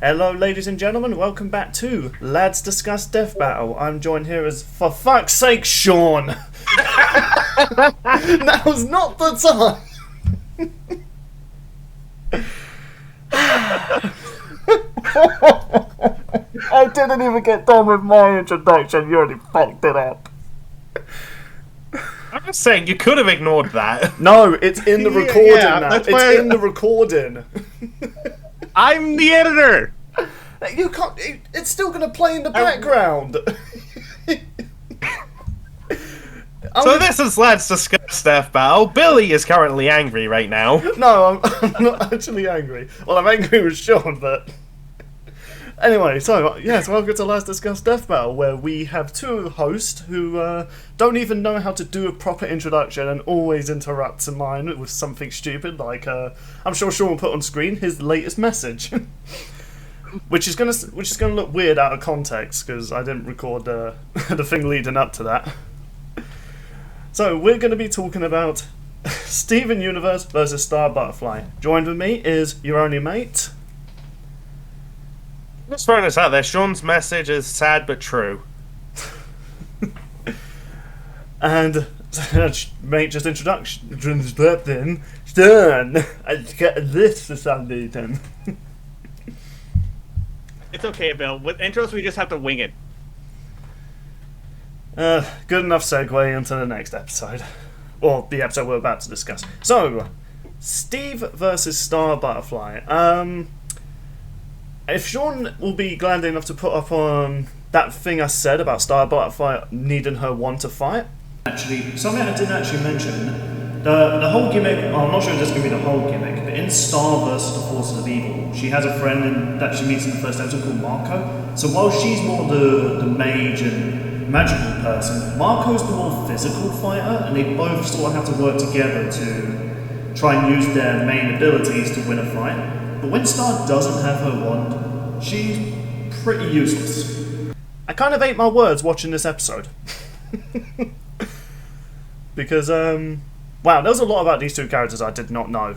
Hello, ladies and gentlemen. Welcome back to Lads Discuss Death Battle. I'm joined here as, for fuck's sake, Sean. Now's not the time. I didn't even get done with my introduction. You already fucked it up. I'm just saying, you could have ignored that. No, it's in the recording now. It's in the recording. I'm the editor! You can't. It's still going to play in the background. So this is Let's Discuss Death Battle. Billy is currently angry right now. No, I'm not actually angry. Well, I'm angry with Sean, but... Anyway, so, yes, welcome to Let's Discuss Death Battle, where we have two hosts who don't even know how to do a proper introduction and always interrupts mine with something stupid, like, I'm sure Sean put on screen his latest message. Which is gonna look weird out of context, because I didn't record the thing leading up to that. So, we're going to be talking about Steven Universe versus Star Butterfly. Joined with me is your only mate... Just throwing this out there, Sean's message is sad but true. And mate, just introduction. Then done. I got this for some reason. It's okay, Bill. With intros, we just have to wing it. Good enough segue into the next episode, or the episode we're about to discuss. So, Steve versus Star Butterfly. If Sean will be glad enough to put up on that thing I said about Star Butterfly needing her one to fight. Actually, something I didn't actually mention, the whole gimmick, I'm not sure if this is going to be the whole gimmick, but in Star vs. the Forces of Evil, she has a friend that she meets in the first episode called Marco. So while she's more the mage and magical person, Marco's the more physical fighter, and they both sort of have to work together to try and use their main abilities to win a fight. But when Star doesn't have her wand, she's pretty useless. I kind of ate my words watching this episode. Because, wow, there was a lot about these two characters I did not know.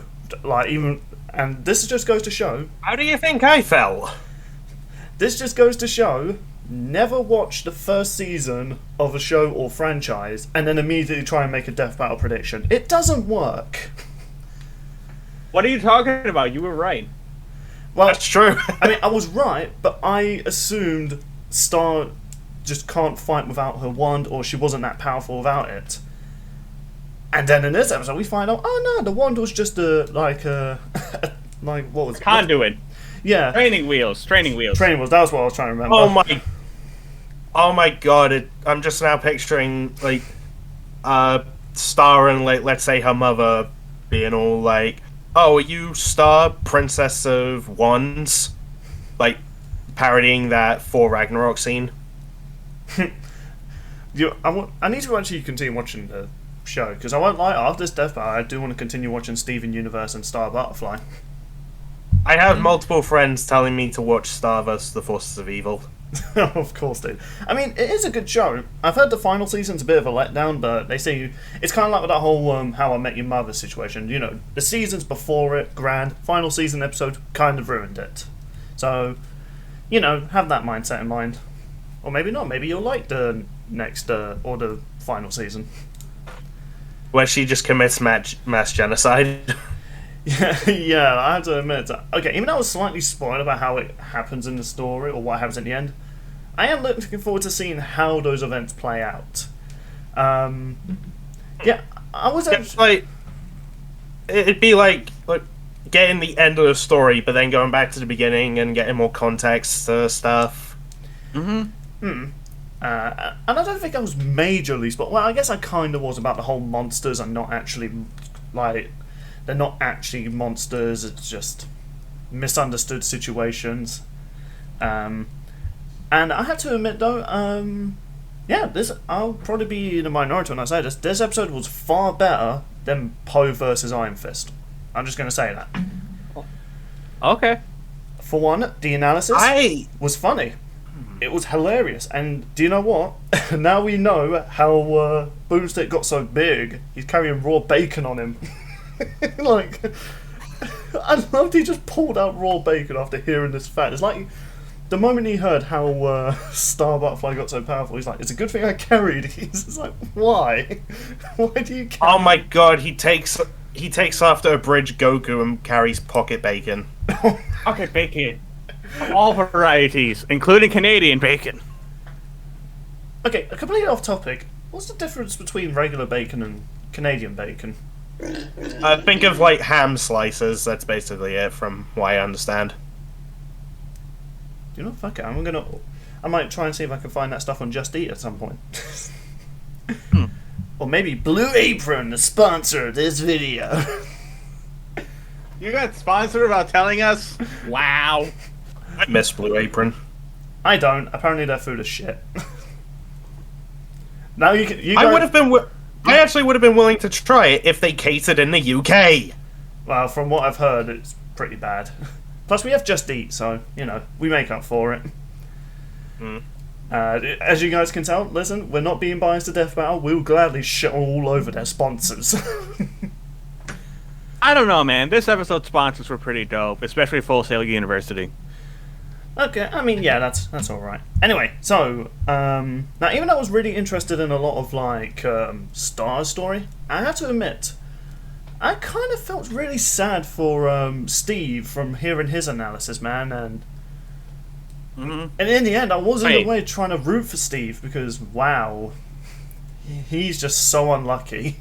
And this just goes to show... How do you think I felt? This just goes to show, never watch the first season of a show or franchise and then immediately try and make a death battle prediction. It doesn't work. What are you talking about? You were right. Well, that's true. I mean, I was right, but I assumed Star just can't fight without her wand, or she wasn't that powerful without it. And then in this episode, we find out, oh no, the wand was just like what was it? Conduit. Yeah. Training wheels. Training wheels. Training wheels. That was what I was trying to remember. Oh my god! I'm just now picturing like Star and like let's say her mother being all like, "Oh, are you Star, Princess of Wands?" Like parodying that for Ragnarok scene. I need to actually continue watching the show, because I won't lie, after this death battle I do want to continue watching Steven Universe and Star Butterfly. I have multiple friends telling me to watch Star vs. the Forces of Evil. Of course, dude. I mean, it is a good show. I've heard the final season's a bit of a letdown, but they say it's kind of like with that whole How I Met Your Mother situation. You know, the seasons before it, grand. Final season episode kind of ruined it. So, you know, have that mindset in mind. Or maybe not. Maybe you'll like the next, or the final season. Where she just commits mass genocide. Yeah, I have to admit. Okay, even though I was slightly spoiled about how it happens in the story, or what happens at the end, I am looking forward to seeing how those events play out. Yeah, I was actually... like, it'd be like getting the end of the story, but then going back to the beginning and getting more context to stuff. And I don't think I was majorly spoiled. Well, I guess I kind of was about the whole monsters and not actually, like... They're not actually monsters, it's just misunderstood situations. And I have to admit though, yeah, I'll probably be in the minority when I say this. This episode was far better than Poe versus Iron Fist. I'm just going to say that. Okay. For one, the analysis was funny. It was hilarious. And do you know what? Now we know how Boomstick got so big, he's carrying raw bacon on him. Like, I loved he just pulled out raw bacon after hearing this fact. It's like the moment he heard how Star Butterfly got so powerful, he's like, it's a good thing I carried. He's just like, why? Why do you carry? Oh my god, he takes after a bridge Goku and carries pocket bacon. Okay, bacon. All varieties, including Canadian bacon. Okay, completely off topic. What's the difference between regular bacon and Canadian bacon? Think of like ham slices. That's basically it, from what I understand. You know, fuck it. I might try and see if I can find that stuff on Just Eat at some point. Or maybe Blue Apron, the sponsor of this video. You got sponsored about telling us? Wow. I miss Blue Apron. I don't. Apparently their food is shit. Now you can. I actually would have been willing to try it if they catered in the UK. Well, from what I've heard, it's pretty bad. Plus, we have Just Eat, so we make up for it. As you guys can tell, listen, we're not being biased to Death Battle. We'll gladly shit all over their sponsors. I don't know, man. This episode's sponsors were pretty dope, especially Full Sail University. Okay, I mean, yeah, that's all right. Anyway, so now even though I was really interested in a lot of like Star's story, I have to admit, I kind of felt really sad for Steve from hearing his analysis, man, and in the end, I was in a way trying to root for Steve because wow, he's just so unlucky.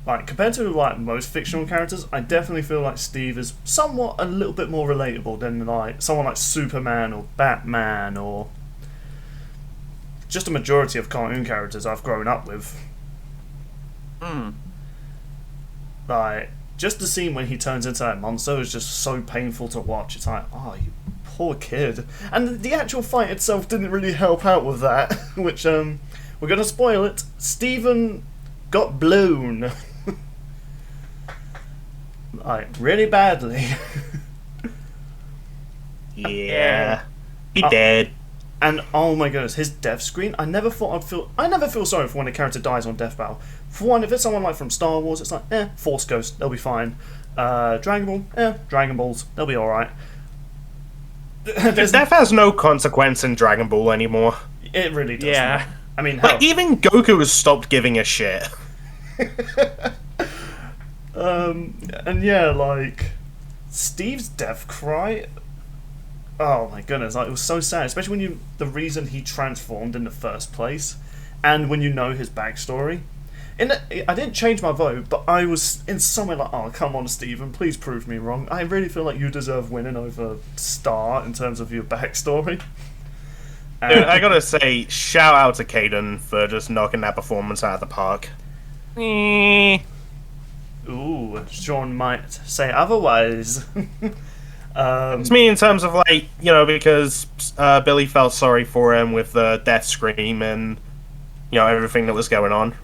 Like, compared to like most fictional characters, I definitely feel like Steve is somewhat a little bit more relatable than like someone like Superman or Batman or just a majority of cartoon characters I've grown up with. Like, just the scene when he turns into that monster is just so painful to watch. It's like, oh, you poor kid. And the actual fight itself didn't really help out with that, which we're gonna spoil it. Steven got blown. Like, really badly. Yeah. He did. And oh my goodness, his death screen, I never feel sorry for when a character dies on Death Battle. For one, if it's someone like from Star Wars, it's like, Force Ghost, they'll be fine. Dragon Ball, Dragon Balls, they'll be alright. Death has no consequence in Dragon Ball anymore. It really does. Yeah. I mean, Like, even Goku has stopped giving a shit. And yeah, like Steve's death cry. Oh my goodness, like, it was so sad, especially when the reason he transformed in the first place, and when you know his backstory. I didn't change my vote, but I was in some way like, oh come on, Steven, please prove me wrong. I really feel like you deserve winning over Star in terms of your backstory. Dude, I gotta say, shout out to Caden for just knocking that performance out of the park. Ooh, Sean might say otherwise. It's me in terms of, like, because Billy felt sorry for him with the death scream and, everything that was going on.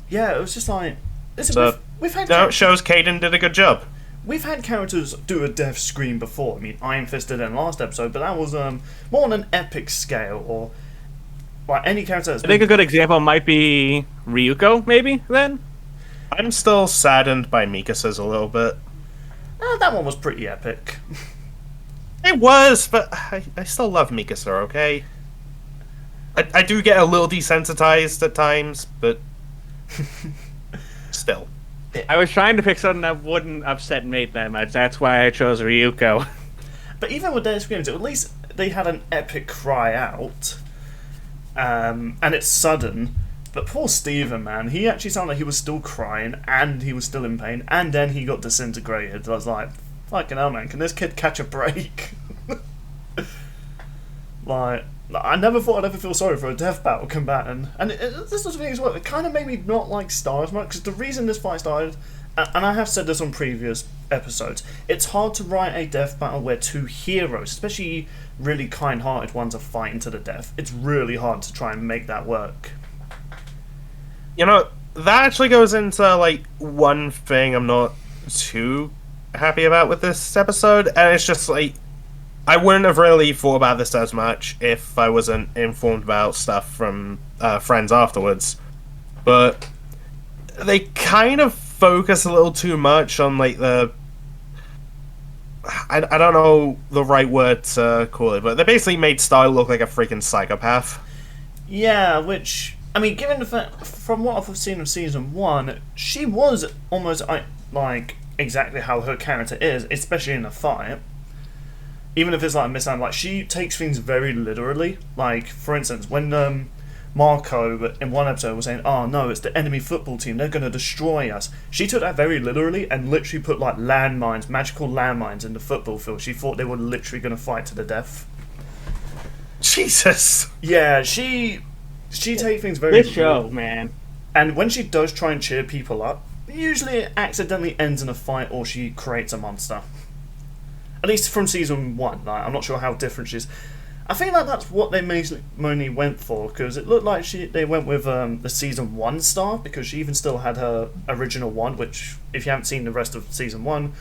Yeah, it was just like... Listen, So, we've had... it shows Caden did a good job. We've had characters do a death scream before. I mean, Iron Fist did it in last episode, but that was more on an epic scale, or... Like, any character that's I think a good example might be Ryuko, maybe, then? I'm still saddened by Mikasa's a little bit. that one was pretty epic. It was, but I still love Mikasa, okay? I do get a little desensitized at times, but... still. I was trying to pick something that wouldn't upset Mate that much. That's why I chose Ryuko. But even with their screams, at least they had an epic cry out. And it's sudden. But poor Steven, man, he actually sounded like he was still crying, and he was still in pain, and then he got disintegrated. I was like, fucking hell, man, can this kid catch a break? Like, I never thought I'd ever feel sorry for a Death Battle combatant. And this was the thing as well, it kind of made me not like Star as much, because the reason this fight started, and I have said this on previous episodes, it's hard to write a Death Battle where two heroes, especially really kind-hearted ones, are fighting to the death. It's really hard to try and make that work. That actually goes into, like, one thing I'm not too happy about with this episode, and it's just, like, I wouldn't have really thought about this as much if I wasn't informed about stuff from friends afterwards. But they kind of focus a little too much on like the. I don't know the right word to call it, but they basically made Star look like a freaking psychopath. Yeah, which I mean, given the fact from what I've seen of season 1, she was almost like exactly how her character is, especially in a fight. Even if it's like a misunderstanding, like she takes things very literally. Like for instance, when Marco in one episode was saying, "Oh no, it's the enemy football team. They're going to destroy us." She took that very literally and literally put like landmines, magical landmines, in the football field. She thought they were literally going to fight to the death. Jesus. Yeah, she takes things very. This show, man. And when she does try and cheer people up, usually it accidentally ends in a fight or she creates a monster. At least from season 1. Like, I'm not sure how different she is. I think like that's what they mainly went for, because it looked like they went with the season 1 star, because she even still had her original wand, which, if you haven't seen the rest of season 1,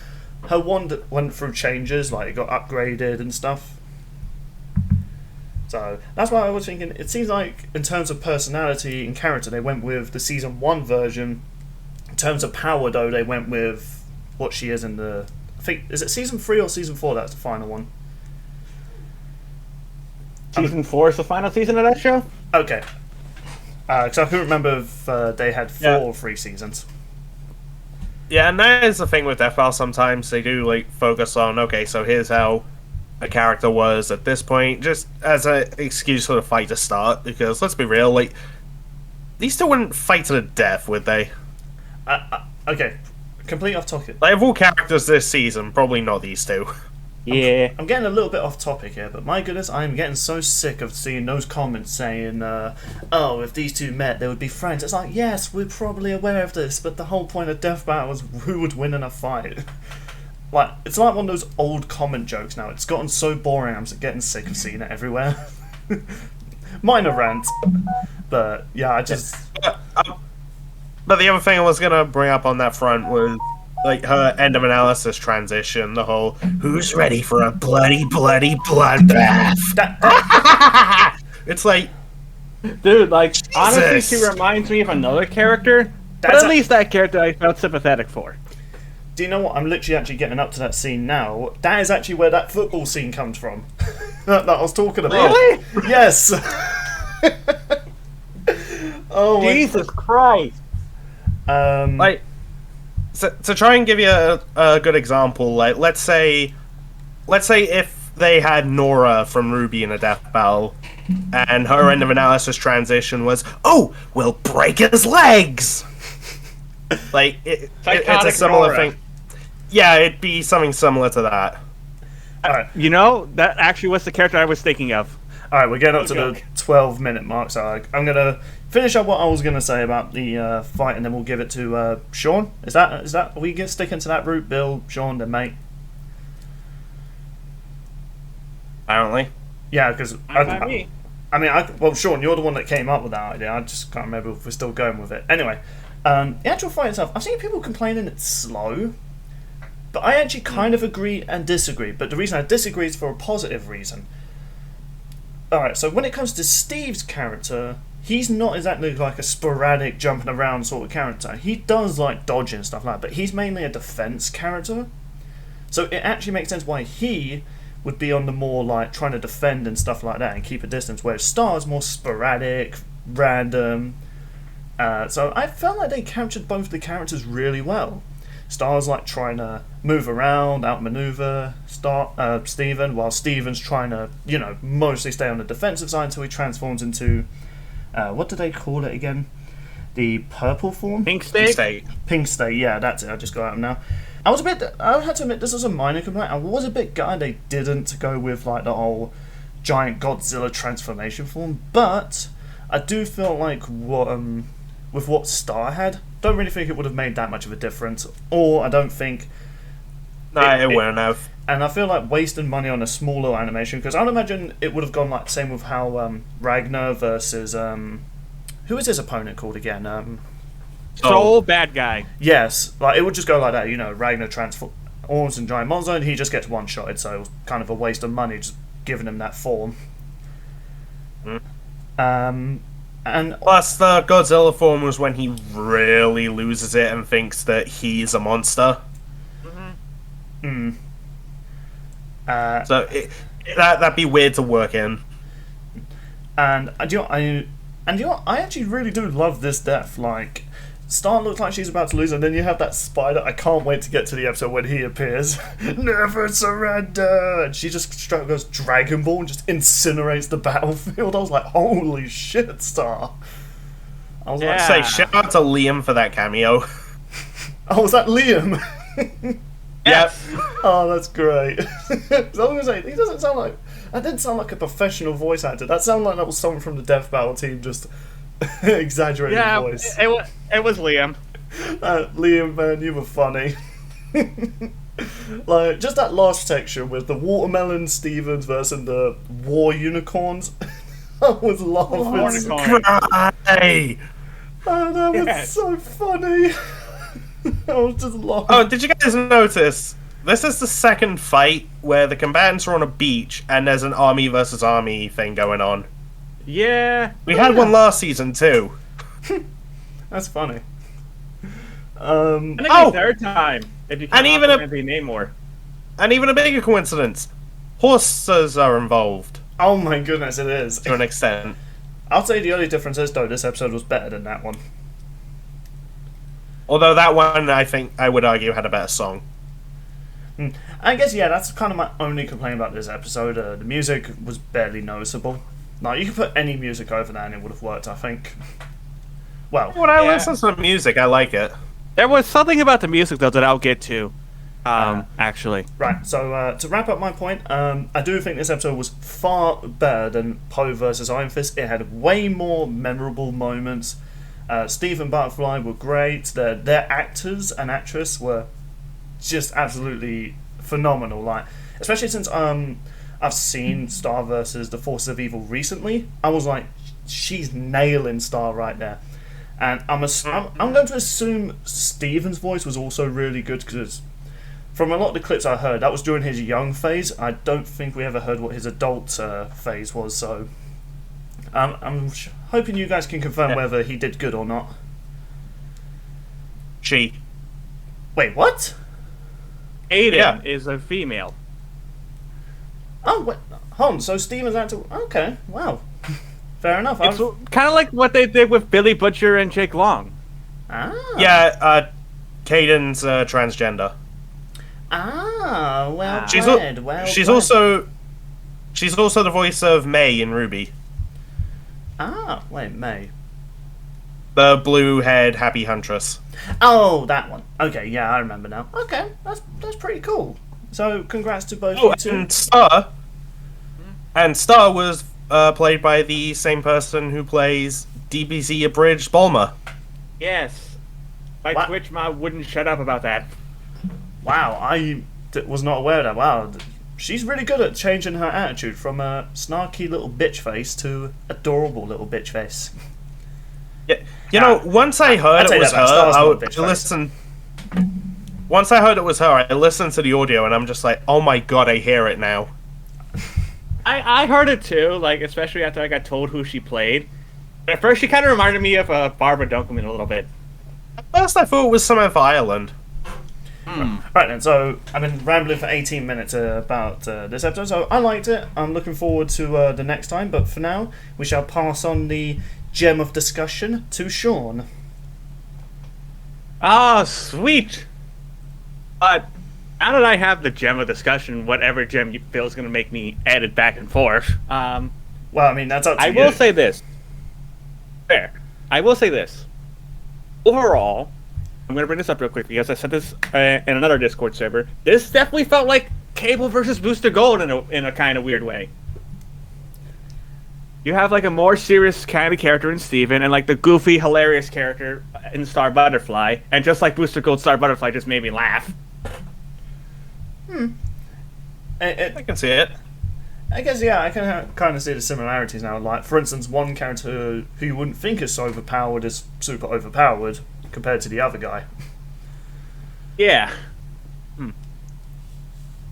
her wand went through changes, like it got upgraded and stuff. So that's why I was thinking, it seems like in terms of personality and character they went with the season 1 version. In terms of power though, they went with what she is in the, I think, is it season 3 or season 4 that's the final one? Season 4 is the final season of that show? Okay. Because I couldn't remember if they had 4 or 3 seasons. Yeah, and that is the thing with Death Battle. Sometimes they do like focus on, okay, so here's how a character was at this point, just as an excuse for the fight to start. Because let's be real, like these two wouldn't fight to the death, would they? Okay, complete off topic. Like of all characters this season, probably not these two. Yeah. I'm getting a little bit off topic here, but my goodness, I'm getting so sick of seeing those comments saying, "Oh, if these two met, they would be friends." It's like, yes, we're probably aware of this, but the whole point of Death Battle was who would win in a fight. Like, it's like one of those old comment jokes now. It's gotten so boring, I'm getting sick of seeing it everywhere. Minor rant. But, yeah, I just... But the other thing I was going to bring up on that front was, like, her end of analysis transition, the whole, who's ready for a bloody, bloody bloodbath? It's like... Dude, like, Jesus. honestly, she reminds me of another character, but at least that character I felt sympathetic for. Do you know what? I'm literally actually getting up to that scene now. That is actually where that football scene comes from. that I was talking about. Really? Yes. Oh my Jesus Christ. Like, so, to try and give you a good example, like, let's say if they had Nora from Ruby in a Death Battle, and her end of analysis transition was, "Oh, we'll break his legs." Like, it's a similar Nora. thing. Yeah, it'd be something similar to that. Alright. You know, that actually was the character I was thinking of. Alright, we're getting up to the 12-minute mark, so I'm going to finish up what I was going to say about the fight, and then we'll give it to Sean. Is that are we sticking to that route? Bill, Sean, then mate? Apparently. Yeah, because... Me. well, Sean, you're the one that came up with that idea. I just can't remember if we're still going with it. Anyway, the actual fight itself, I've seen people complaining it's slow, but I actually kind of agree and disagree. But the reason I disagree is for a positive reason. Alright, so when it comes to Steve's character, he's not exactly like a sporadic jumping around sort of character. He does like dodging and stuff like that, but he's mainly a defense character. So it actually makes sense why he would be on the more like trying to defend and stuff like that and keep a distance, whereas Star's more sporadic, random. So I felt like they captured both the characters really well. Star's like trying to move around, outmaneuver Steven, while Steven's trying to, mostly stay on the defensive side until he transforms into, what do they call it again? The purple form? Pink State? Pink State, yeah, that's it. I just got it now. I had to admit, this was a minor complaint. I was a bit gutted they didn't go with like the whole giant Godzilla transformation form, but I do feel like with what Star had, don't really think it would have made that much of a difference, or I don't think... No, it wouldn't have. And I feel like wasting money on a small little animation, because I'd imagine it would have gone like the same with how Ragnar versus... who is his opponent called again? Soul bad guy. Yes, like it would just go like that, Ragnar transforms and giant monster, and he just gets one-shotted, so it was kind of a waste of money just giving him that form. And Plus, the Godzilla form was when he really loses it and thinks that he's a monster. So that'd be weird to work in. And I actually really do love this death. Like, Star looks like she's about to lose, and then you have that spider. I can't wait to get to the episode when he appears. Never surrender! And she just straight goes Dragon Ball and just incinerates the battlefield. I was like, holy shit, Star. I was like, Say, shout out to Liam for that cameo. oh, was that Liam? Yep. Oh, that's great. So I was gonna say, he doesn't sound like. That didn't sound like a professional voice actor. That sounded like that was someone from the Death Battle team just exaggerating voice. It was Liam. Liam, man, you were funny. Like, just that last section with the Watermelon Stevens versus the War Unicorns. I was laughing. Cry! Oh, that was so funny. I was just laughing. Oh, did you guys notice? This is the second fight where the combatants are on a beach and there's an army versus army thing going on. Yeah. We had one last season too. That's funny. I think it's third time. If you and even Namor. And even a bigger coincidence, horses are involved Oh my goodness, it is. to an extent. I'll say the only difference is, though, this episode was better than that one. Although that one, I think, I would argue, had a better song. I guess, yeah, that's kind of my only complaint about this episode. The music was barely noticeable. Like, you could put any music over that and it would have worked, I think. Well, When I listen to the music, I like it. There was something about the music, though, that I'll get to. Actually. right, so to wrap up my point, I do think this episode was far better than Poe versus Iron Fist. It had way more memorable moments. Steve and Butterfly were great. Their actors and actress were just absolutely phenomenal. Like, especially since I've seen Star versus the Forces of Evil recently, I was like, she's nailing Star right there. And I'm going to assume Steven's voice was also really good, because from a lot of the clips I heard, that was during his young phase. I don't think we ever heard what his adult phase was, so I'm hoping you guys can confirm whether he did good or not. She. Wait, what? Aiden is a female. Oh, wait, hold on, so Steven's actor... Okay, wow. Fair enough. It's kind of like what they did with Billy Butcher and Jake Long. Ah. Yeah, Caden's transgender. Ah, well She's played, well she's played. also the voice of May in Ruby, Ah, wait, May. the blue-haired happy huntress. Oh, that one. Okay, yeah, I remember now. Okay, that's pretty cool. So, congrats to both you two. And Star was played by the same person who plays DBZ Abridged Bulma. Yes. My What? Twitch mod wouldn't shut up about that. Wow, I was not aware of that. Wow, she's really good at changing her attitude from a snarky little bitch face to adorable little bitch face. Yeah, you know, once I heard I'd it was say her, that, Star's I not a would bitch face. listen. Once I heard it was her, I listened to the audio and I'm just like, oh my god, I hear it now. I heard it too, like, especially after I got told who she played. At first, she kind of reminded me of Barbara Dunkelman a little bit. At first, I thought it was Samantha Ireland. Right then, so I've been rambling for 18 minutes about this episode, so I liked it. I'm looking forward to the next time, but for now, we shall pass on the gem of discussion to Sean. Ah, sweet! But now that I have the gem of discussion, whatever gem you feel is going to make me edit back and forth, Well, I mean, that's up to I you. will say this. Fair. I will say this. Overall, I'm going to bring this up real quick because I said this in another Discord server. This definitely felt like Cable versus Booster Gold in a kind of weird way. You have like a more serious kind of character in Steven and like the goofy, hilarious character in Star Butterfly. And just like Booster Gold, Star Butterfly just made me laugh. I can see it. I guess, yeah, I can kind of see the similarities now. Like, for instance, one character who you wouldn't think is so overpowered is super overpowered compared to the other guy. Yeah.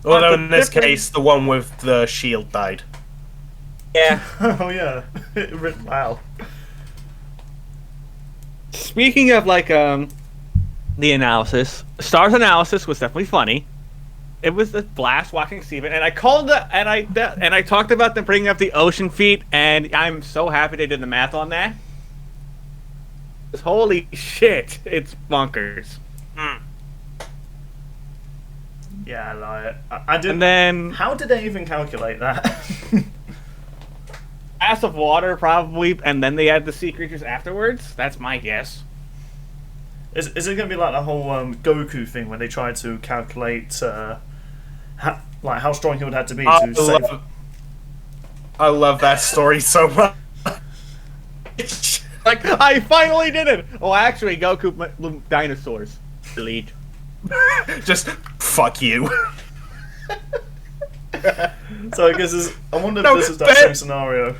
Although the in this difference- case, the one with the shield died. Yeah. Oh, yeah. Wow. speaking of like the analysis, Star's analysis was definitely funny. It was a blast watching Steven, and I called and I talked about them bringing up the ocean feet, and I'm so happy they did the math on that. Holy shit, it's bonkers. Yeah, like I didn't. And then How did they even calculate that? mass of water probably, and then they add the sea creatures afterwards. That's my guess. Is it going to be like the whole Goku thing when they tried to calculate how strong he would have to be to save? I love that story so much. Like, I finally did it! Oh, actually, Goku dinosaurs. Delete. Just fuck you. So I guess I wonder if No, this is that Ben- same scenario.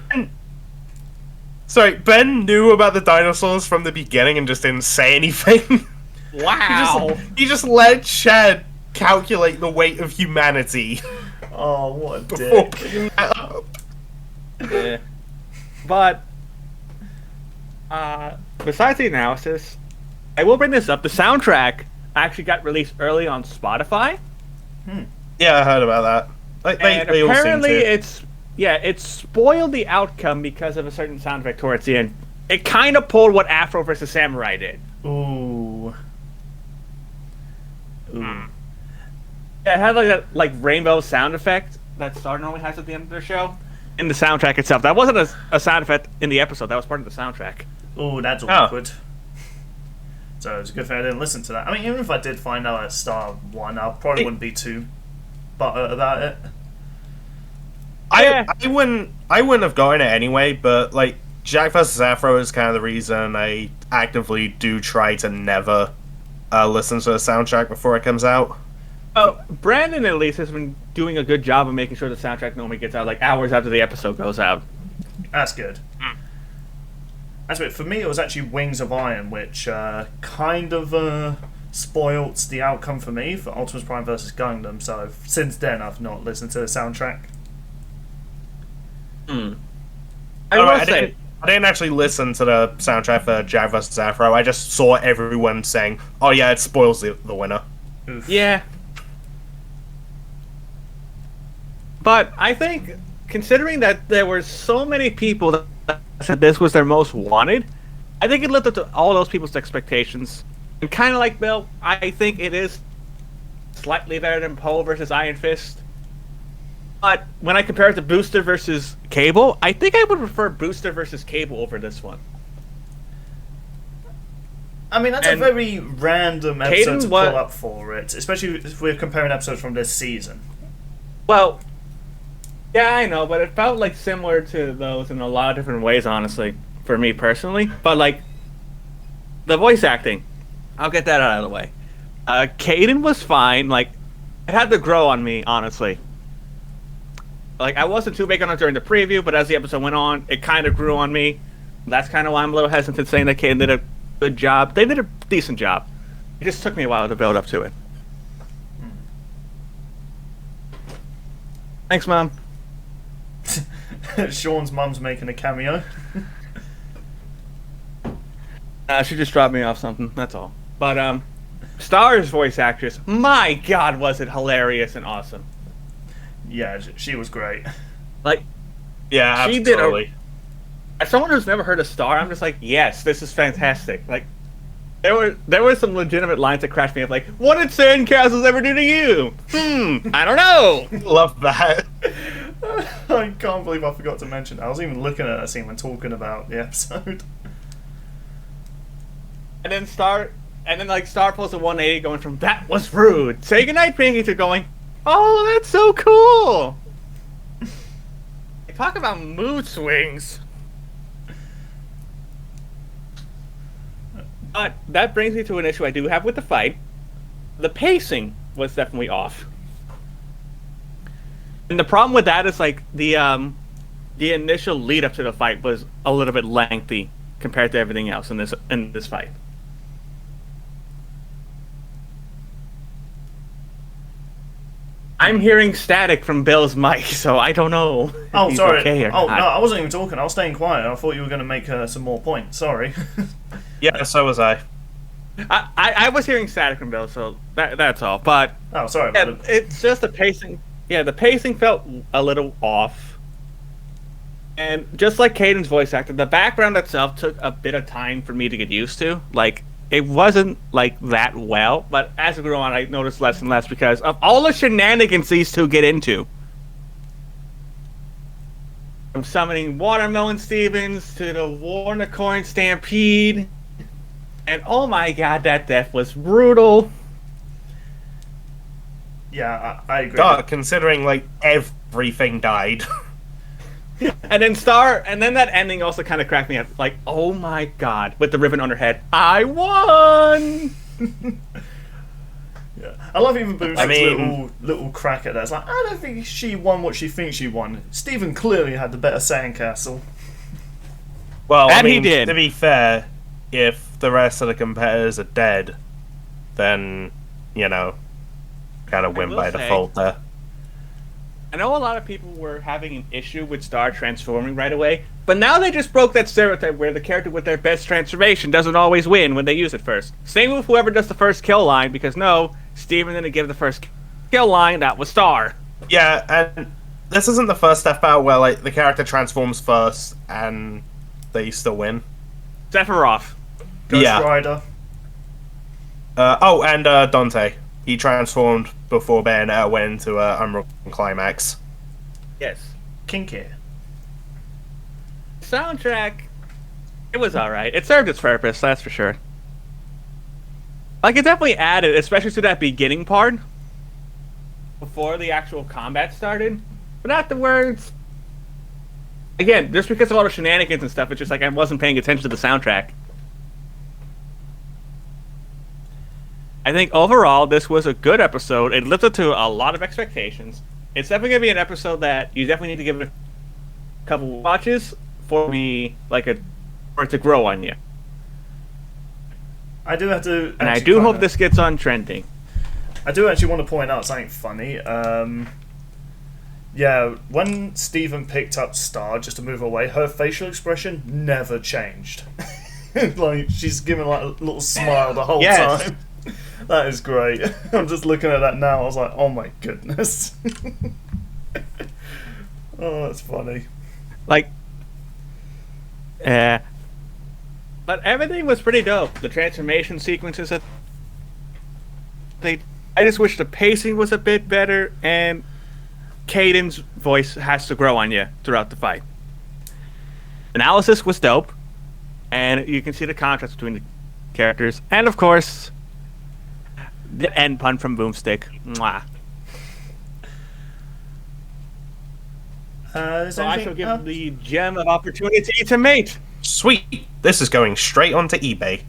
Sorry, Ben knew about the dinosaurs from the beginning and just didn't say anything. Wow! He just let Chad calculate the weight of humanity Oh, what a before dick. putting that up. Yeah. But, besides the analysis, I will bring this up. The soundtrack actually got released early on Spotify. Yeah, I heard about that. And They all seem apparently to. it spoiled the outcome because of a certain sound effect towards the end. It kind of pulled what Afro vs. Samurai did. Ooh. Yeah, it had like that rainbow sound effect that Star normally has at the end of their show. In the soundtrack itself. That wasn't a sound effect in the episode, that was part of the soundtrack. Ooh, that's awkward. So it's a good thing I didn't listen to that. I mean, even if I did find out at Star 1, I probably wouldn't be too butthurt about it. I wouldn't have gotten it anyway, but like Jack vs. Afro is kind of the reason I actively do try to never listen to the soundtrack before it comes out. Oh, Brandon at least has been doing a good job of making sure the soundtrack normally gets out like hours after the episode goes out. That's good. That's it. For me, it was actually Wings of Iron, which kind of spoilt the outcome for me for Optimus Prime versus Gundam. So since then, I've not listened to the soundtrack. I didn't actually listen to the soundtrack for Jack vs. Afro. I just saw everyone saying, "Oh yeah, it spoils the winner." Oof. Yeah. But I think, considering that there were so many people that said this was their most wanted, I think it lived up to all those people's expectations. And kind of like Bill, I think it is slightly better than Poe versus Iron Fist. But when I compare it to Booster versus Cable, I think I would prefer Booster versus Cable over this one. I mean, that's And a very random episode Caden to wa- pull up for it, especially if we're comparing episodes from this season. Well, yeah, I know, but it felt like similar to those in a lot of different ways, honestly, for me personally. But like, the voice acting, I'll get that out of the way. Caden was fine. Like, it had to grow on me, honestly. Like, I wasn't too big on it during the preview, but as the episode went on, it kind of grew on me. That's kind of why I'm a little hesitant saying that Caden did a good job. They did a decent job. It just took me a while to build up to it. Thanks, Mom. Sean's mum's making a cameo. She just dropped me off something, that's all. But, Star's voice actress, my god, was it hilarious and awesome. Yeah, she was great. Like, Yeah, she absolutely. did as someone who's never heard of Star, I'm just like, yes, this is fantastic. Like, there were some legitimate lines that crashed me up, like, what did sandcastles ever do to you? I don't know. Love that. I can't believe I forgot to mention that. I was even looking at that scene when talking about the episode. And then Star pulls a 180 going from, that was rude, say goodnight, Pinky, to going, oh, that's so cool. Talk about mood swings. But that brings me to an issue I do have with the fight. The pacing was definitely off. And the problem with that is like the initial lead up to the fight was a little bit lengthy compared to everything else in this fight. I'm hearing static from Bill's mic, so I don't know. Oh, if he's sorry. okay or No, not. I wasn't even talking. I was staying quiet. I thought you were going to make some more points. Sorry. Yeah, so was I. I was hearing static from Bill, so that's all. But Oh, sorry yeah, about it. it's just the pacing. Yeah, the pacing felt a little off. And just like Caden's voice actor, the background itself took a bit of time for me to get used to. Like, it wasn't like that well, but as it grew on, I noticed less and less because of all the shenanigans these two get into. From summoning Watermelon Stevens to the Warnicorn Stampede. And oh my god, that death was brutal. Yeah, I agree. Considering, like, everything died. And then that ending also kind of cracked me up. Like, oh my god, with the ribbon on her head, I won. Yeah. I love even Boomstick's mean- little crack at that. It's like, I don't think she won what she thinks she won. Stephen clearly had the better sandcastle. Well, And he did. To be fair, if the rest of the competitors are dead, then, you know, kind of win will by say- default there. I know a lot of people were having an issue with Star transforming right away, but now they just broke that stereotype where the character with their best transformation doesn't always win when they use it first. Same with whoever does the first kill line, because no, Steven didn't give the first kill line, that was Star. Yeah, and this isn't the first Death Battle where, like, the character transforms first and they still win. Sephiroth. Ghost Yeah. Rider. And Dante. He transformed before Bayonetta went into Unbroken Climax. Yes. Kinky. Soundtrack, it was alright. It served its purpose, that's for sure. Like, it definitely added, especially to that beginning part, before the actual combat started. But afterwards, again, just because of all the shenanigans and stuff, it's just like I wasn't paying attention to the soundtrack. I think overall, this was a good episode. It lived up to a lot of expectations. It's definitely going to be an episode that you definitely need to give it a couple watches for me, for it to grow on you. I do have to. And I actually do kinda- hope this gets on trending. I do actually want to point out something funny. Yeah, when Steven picked up Star just to move away, her facial expression never changed. Like, she's giving like a little smile the whole Yes. time. That is great. I'm just looking at that now. I was like, oh my goodness. Oh, that's funny. Like, but everything was pretty dope. The transformation sequences that I just wish the pacing was a bit better, and Caden's voice has to grow on you throughout the fight. Analysis was dope, and you can see the contrast between the characters, and of course, the end pun from Boomstick. Mwah. Is So there I anything shall give else? the gem of opportunity to mate. Sweet! This is going straight onto eBay.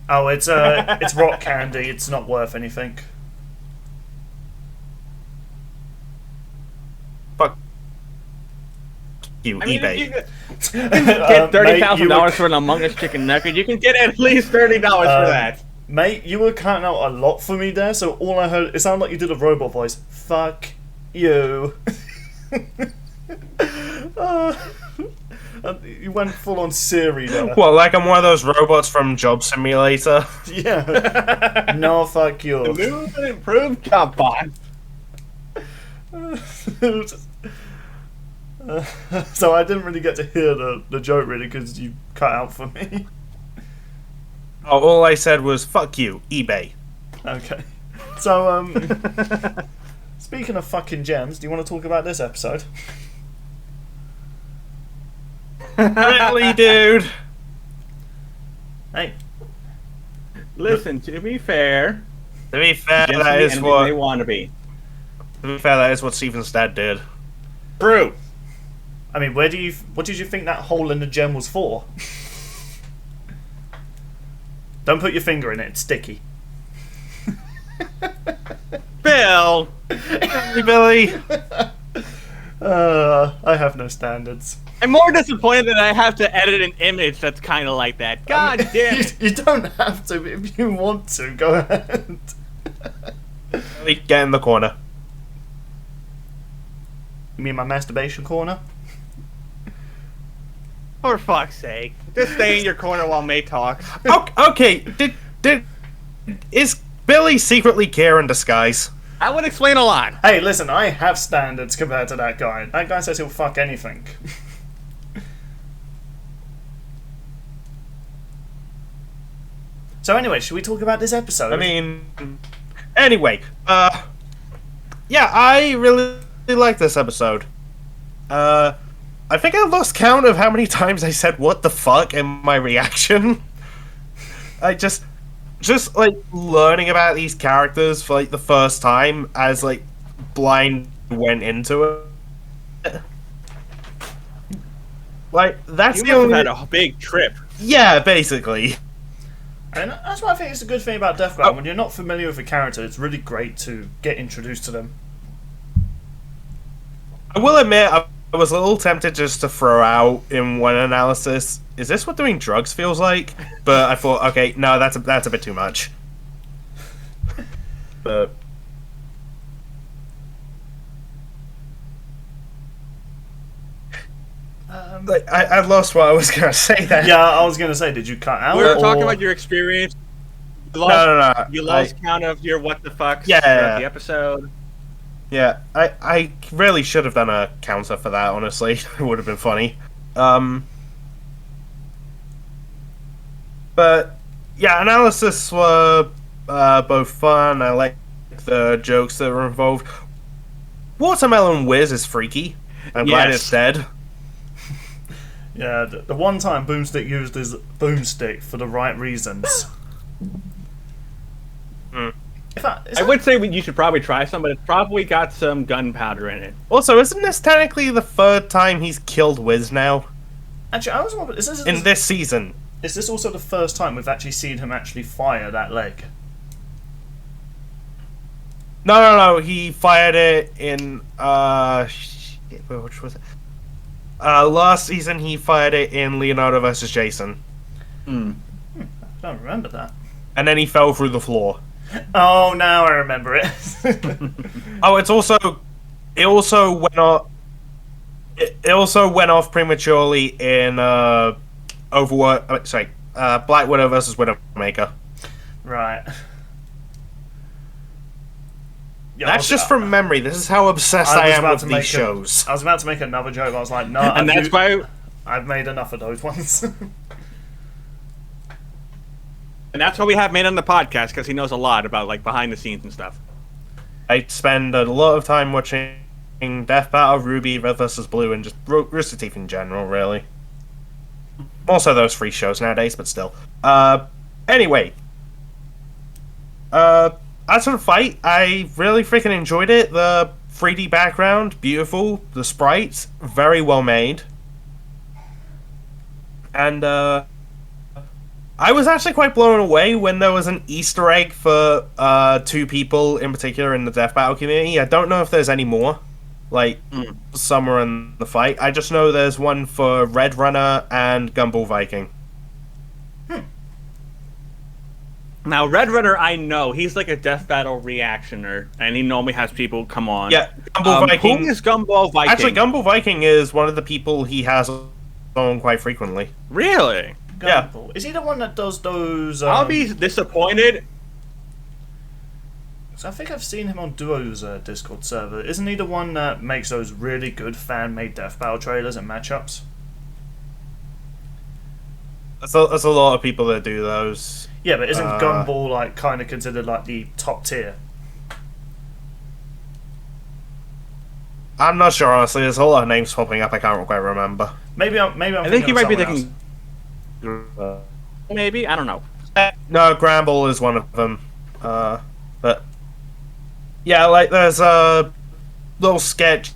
Oh, it's rock candy. It's not worth anything. Fuck you, I mean, eBay. if you could get $30,000 Mate, for an Among Us chicken nugget, you can get at least $30 for that. Mate, you were cutting out a lot for me there, so all I heard, it sounded like you did a robot voice. Fuck you. You went full on Siri there. What, like I'm one of those robots from Job Simulator? Yeah. No, fuck The you. new and improved chatbot. So I didn't really get to hear the joke really because you cut out for me. Oh, all I said was, fuck you, eBay. Okay. So, speaking of fucking gems, do you want to talk about this episode? Really, dude? Hey. Listen, to be fair, To be fair, gems that can be is anything what. they want to be. To be fair, that is what Steven's dad did. True. I mean, what did you think that hole in the gem was for? Don't put your finger in it, it's sticky. Bill! Hey, Billy. I have no standards. I'm more disappointed that I have to edit an image that's kind of like that. God damn it. You don't have to, but if you want to, go ahead. Billy, get in the corner. You mean my masturbation corner? For fuck's sake. Just stay in your corner while May talks. Okay, is Billy secretly care in disguise? I would explain a lot. Hey, listen, I have standards compared to that guy. That guy says he'll fuck anything. So anyway, should we talk about this episode? I mean, anyway, yeah, I really like this episode. I think I lost count of how many times I said "what the fuck" in my reaction. I just like learning about these characters for like the first time as like blind went into it. Like that's You the must only. have had a big trip. Yeah, basically. And that's why I think it's a good thing about Death Battle. When you're not familiar with a character, it's really great to get introduced to them. I will admit, I was a little tempted just to throw out in one analysis, is this what doing drugs feels like? But I thought, okay, no, that's a bit too much. But like, I lost what I was going to say there. Yeah, I was going to say, did you cut out? We were or- talking about your experience. You lost, No. You lost count of your what the fucks Yeah. throughout the episode. Yeah, I really should have done a counter for that, honestly. It would have been funny. But, yeah, analysis were both fun. I like the jokes that were involved. Watermelon Whiz is freaky. I'm glad Yes. it's dead. Yeah, the one time Boomstick used his boomstick for the right reasons. Mm. I would say you should probably try some, but it's probably got some gunpowder in it. Also, isn't this technically the third time he's killed Whiz now? Actually, I was wondering, In this season? is this also the first time we've actually seen him actually fire that leg? No, he fired it in, shit, which was it? Last season he fired it in Leonardo vs. Jason. I don't remember that. And then he fell through the floor. Oh, now I remember it. Oh, it also went off. It also went off prematurely in Black Widow vs. Widowmaker. Right. Yeah, That's just from memory. This is how obsessed I am with these shows. I was about to make another joke, but I was like, no. And that's why. I've made enough of those ones. And that's why we have Made on the podcast, because he knows a lot about like behind the scenes and stuff. I spend a lot of time watching Death Battle, Ruby, Red vs. Blue, and just Rooster Teeth in general, really. Also those free shows nowadays, but still. Anyway. As for the fight, I really freaking enjoyed it. The 3D background, beautiful. The sprites, very well made. And, I was actually quite blown away when there was an Easter egg for two people in particular in the Death Battle community. I don't know if there's any more, like somewhere in the fight. I just know there's one for Red Runner and Gumball Viking. Now, Red Runner, I know he's like a Death Battle reactioner, and he normally has people come on. Yeah, Gumball Viking. Who is Gumball Viking? Actually, Gumball Viking is one of the people he has on quite frequently. Really? Yeah. Gumball. Is he the one that does those? I'll be disappointed. So I think I've seen him on Duo's Discord server. Isn't he the one that makes those really good fan-made Death Battle trailers and matchups? There's a lot of people that do those. Yeah, but isn't Gumball like kind of considered like the top tier? I'm not sure, honestly. There's a lot of names popping up. I can't quite remember. Maybe I'm I think you might be someone thinking. Maybe, I don't know. No, Gramble is one of them. But yeah, like there's a little sketch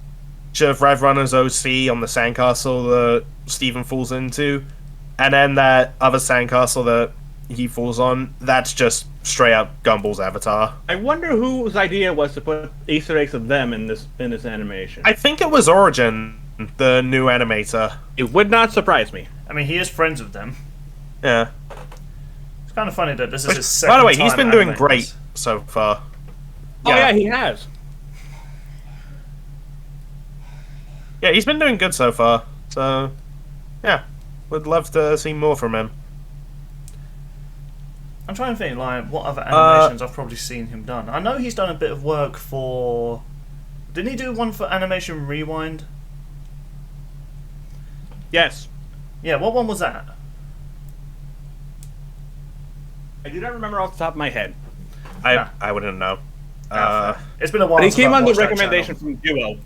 of Red Runner's OC on the sandcastle that Steven falls into, and then that other sandcastle that he falls on, that's just straight up Gumball's avatar. I wonder whose idea was to put Easter eggs of them in this animation. I think it was Origin, the new animator. It would not surprise me. I mean, he is friends with them. Yeah. It's kind of funny that this is his second By the way, he's time been doing animating great this. so far. Oh yeah, he has. Yeah, he's been doing good so far. So, yeah. would love to see more from him. I'm trying to think, like, what other animations I've probably seen him done. I know he's done a bit of work for... Didn't he do one for Animation Rewind? Yes. Yeah, what one was that? I do not remember off the top of my head. I wouldn't know. It's been a while. But he since came I've on the watched that recommendation channel. from Duo.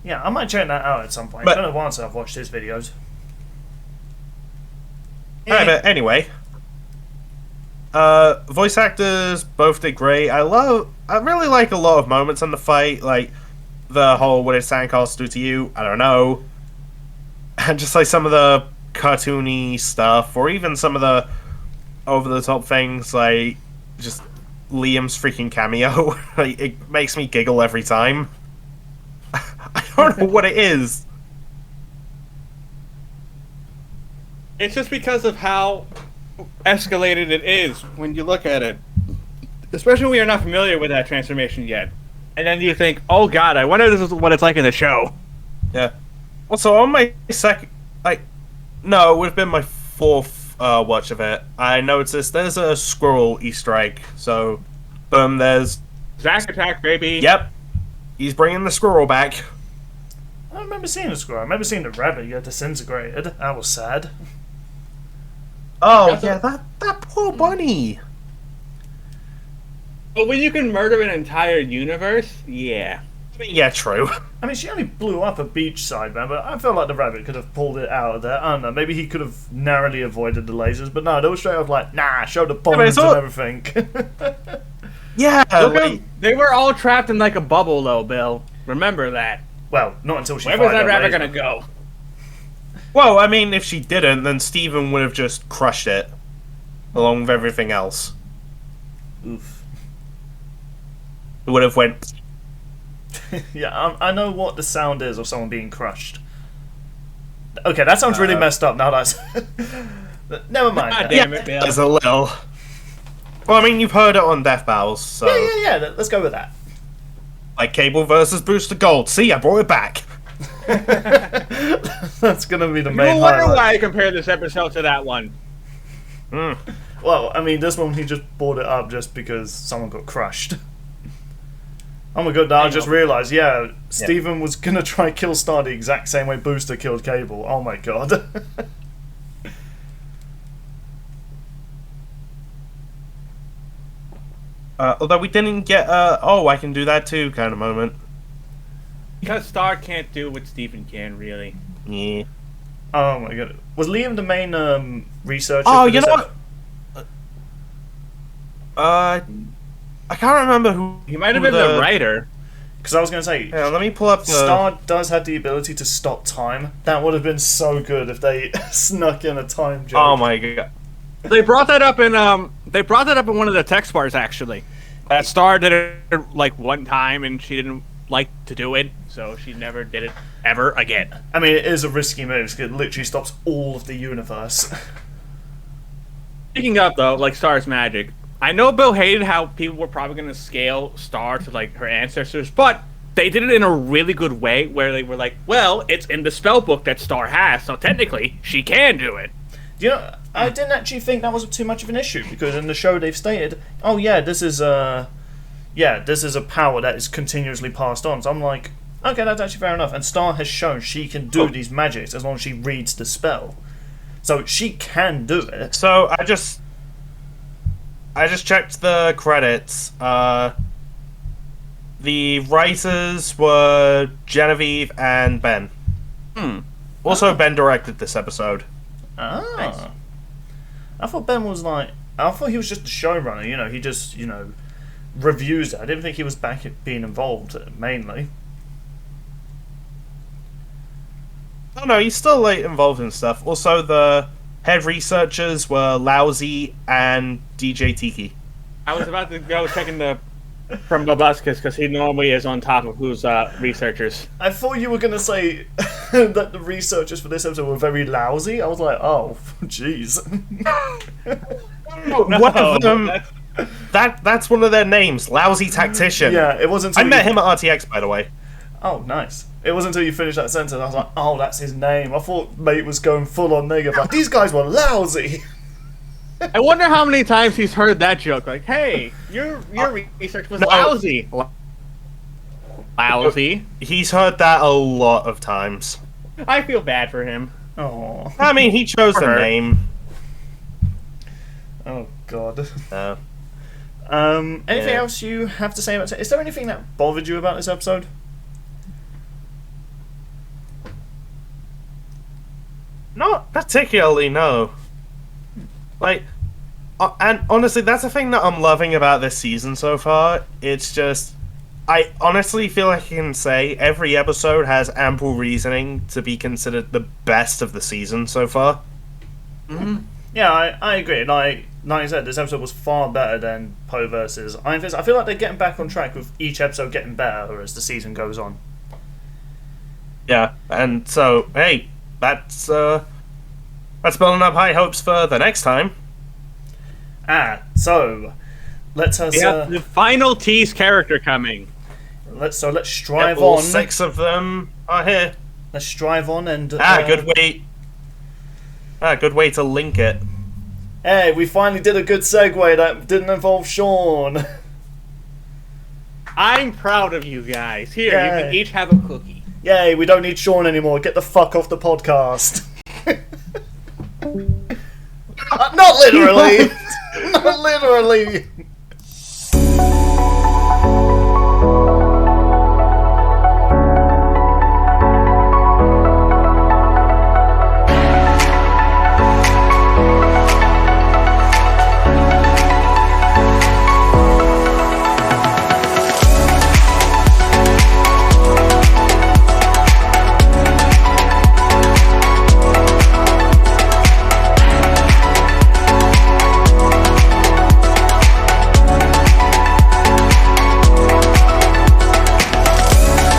Yeah, I might check that out at some point. But- It's been a while since I've watched his videos. Alright, but anyway. Voice actors both did great. I really like a lot of moments in the fight, like the whole "what did Sandcastles do to you?" I don't know. And just like some of the cartoony stuff, or even some of the over-the-top things, like just Liam's freaking cameo. Like, it makes me giggle every time. I don't know what it is. It's just because of how escalated it is when you look at it. Especially when you're not familiar with that transformation yet. And then you think, oh god, I wonder if this is what it's like in the show. Yeah. Also, on my second... No, it would have been my fourth watch of it. I noticed there's a squirrel Easter egg. So, boom, there's... Zack Attack, baby. Yep. He's bringing the squirrel back. I don't remember seeing a squirrel. I remember seeing the rabbit get disintegrated. That was sad. Oh, yeah, that poor bunny. But when you can murder an entire universe, yeah. Yeah, true. I mean, she only blew up a beachside, man, but I feel like the rabbit could have pulled it out of there. I don't know, maybe he could have narrowly avoided the lasers, but no, they were straight up like, nah, show the bombs and everything. Yeah, They were all trapped in like a bubble, though, Bill. Remember that. Well, not until she Where fired was that rabbit laser. gonna go? Well, I mean, if she didn't, then Steven would have just crushed it, along with everything else. Oof. It would have went... Yeah, I know what the sound is of someone being crushed. Okay, that sounds really messed up now that's... Never mind. God damn it, Bill. There's a little... Well, I mean, you've heard it on Death Battles, so... Yeah, let's go with that. Like Cable versus Booster Gold. See, I brought it back. That's gonna be the You main wonder highlight. why I compared this episode to that one. Well, I mean, this one he just brought it up just because someone got crushed. Oh my god, now I just realised, yeah, Steven was gonna try and kill Star the exact same way Booster killed Cable. Oh my god. Although we didn't get oh, I can do that too kind of moment. Because Star can't do what Stephen can, really. Yeah. Oh my god. Was Liam the main researcher? Oh, for you this know what? I can't remember who... He might have been the writer. Because I was going to say, Yeah, let me pull up the... Star does have the ability to stop time. That would have been so good if they snuck in a time joke. Oh my god. They brought that up in one of the text bars, actually. That Star did it like one time and she didn't like to do it, so she never did it ever again. I mean, it is a risky move because it literally stops all of the universe. Speaking of, though, like Star's magic, I know Bill hated how people were probably going to scale Star to like her ancestors, but they did it in a really good way where they were like, well, it's in the spell book that Star has, so technically she can do it. You know, I didn't actually think that was too much of an issue because in the show they've stated, oh yeah, this is a power that is continuously passed on. So I'm like, okay, that's actually fair enough. And Star has shown she can do these magics as long as she reads the spell, so she can do it. So I just checked the credits. The writers were Genevieve and Ben. Also, Ben directed this episode. Ah, Nice. I thought Ben was like, I thought he was just a showrunner. You know, he just reviews it. I didn't think he was back at being involved mainly. Oh no, he's still like involved in stuff. Also, the head researchers were Lousy and DJ Tiki. I was about to go checking from Babuscus because he normally is on top of who's researchers. I thought you were gonna say that the researchers for this episode were very lousy. I was like, oh, jeez. One of them. That's one of their names, Lousy Tactician. Yeah, it wasn't. I met him at RTX, by the way. Oh, nice. It wasn't until you finished that sentence I was like, oh, that's his name. I thought mate was going full on negative. Like, these guys were lousy. I wonder how many times he's heard that joke. Like, hey, your research was lousy. Lousy. He's heard that a lot of times. I feel bad for him. Oh. I mean, he chose the name. Oh, God. Anything Anything else you have to say about it? Is there anything that bothered you about this episode? Not particularly, no. Like, and honestly, that's the thing that I'm loving about this season so far. It's just, I honestly feel like I can say every episode has ample reasoning to be considered the best of the season so far. Mm-hmm. Yeah, I agree. Like I said, this episode was far better than Poe versus Iron Fist. I feel like they're getting back on track with each episode getting better as the season goes on. Yeah, and so, hey, that's building up high hopes for the next time. So let's the final T's character coming. Let's strive all on. 6 of them are here. Let's strive on and good way. Good way to link it. Hey, we finally did a good segue that didn't involve Sean. I'm proud of you guys. Here, Yay. you can each have a cookie. Yay, we don't need Sean anymore. Get the fuck off the podcast. Not literally. Not literally.